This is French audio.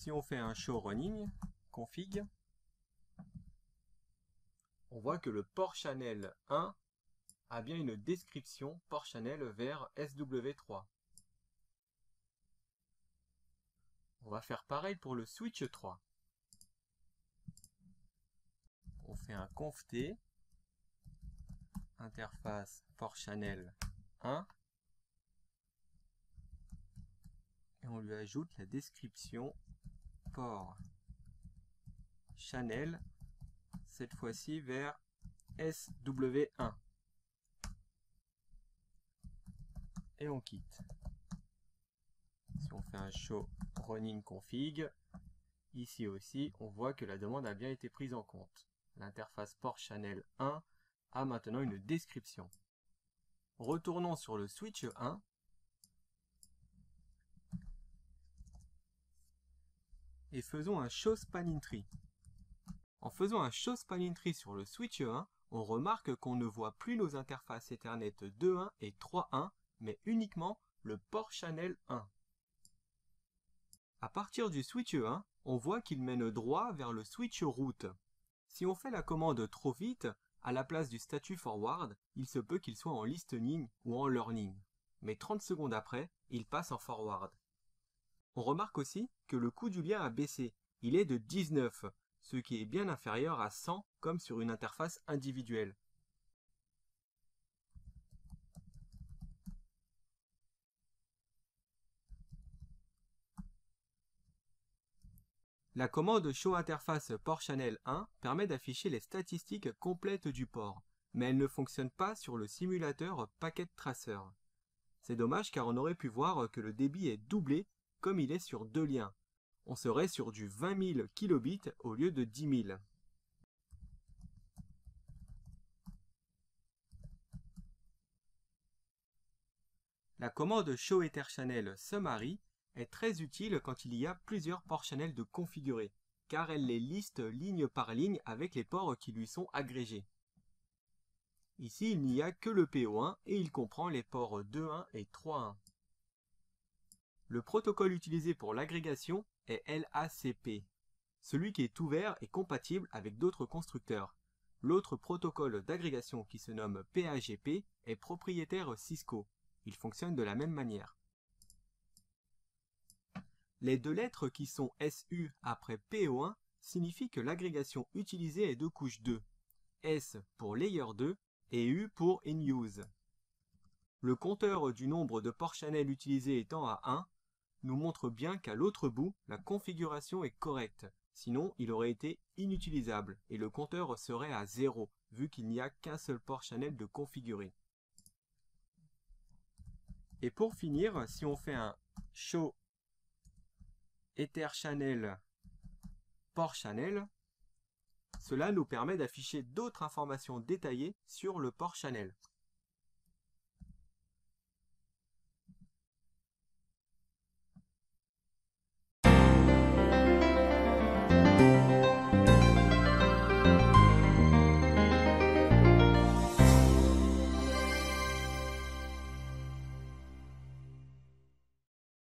Si on fait un show running config, on voit que le port channel 1 a bien une description port channel vers SW3. On va faire pareil pour le switch 3. On fait un conft interface port channel 1 et on lui ajoute la description port channel, cette fois-ci vers SW1. Et on quitte. Si on fait un show running config, ici aussi, on voit que la demande a bien été prise en compte. L'interface port channel 1 a maintenant une description. Retournons sur le switch 1. Et faisons un show spanning tree. En faisant un show spanning tree sur le switch 1, on remarque qu'on ne voit plus nos interfaces Ethernet 2.1 et 3.1, mais uniquement le port channel 1. À partir du switch 1, on voit qu'il mène droit vers le switch route. Si on fait la commande trop vite, à la place du statut forward, il se peut qu'il soit en listening ou en learning. Mais 30 secondes après, il passe en forward. On remarque aussi que le coût du lien a baissé. Il est de 19, ce qui est bien inférieur à 100 comme sur une interface individuelle. La commande showInterface port channel 1 permet d'afficher les statistiques complètes du port, mais elle ne fonctionne pas sur le simulateur Packet Tracer. C'est dommage car on aurait pu voir que le débit est doublé comme il est sur deux liens. On serait sur du 20 000 kilobits au lieu de 10 000. La commande showEtherChannel summary est très utile quand il y a plusieurs ports channels de configurer, car elle les liste ligne par ligne avec les ports qui lui sont agrégés. Ici, il n'y a que le PO1 et il comprend les ports 2.1 et 3.1. Le protocole utilisé pour l'agrégation est LACP. Celui qui est ouvert est compatible avec d'autres constructeurs. L'autre protocole d'agrégation qui se nomme PAGP est propriétaire Cisco. Il fonctionne de la même manière. Les deux lettres qui sont SU après PO1 signifient que l'agrégation utilisée est de couche 2. S pour Layer 2 et U pour In Use. Le compteur du nombre de ports channels utilisés étant à 1, nous montre bien qu'à l'autre bout, la configuration est correcte. Sinon, il aurait été inutilisable et le compteur serait à 0, vu qu'il n'y a qu'un seul port channel de configurer. Et pour finir, si on fait un show EtherChannel port channel, cela nous permet d'afficher d'autres informations détaillées sur le port channel.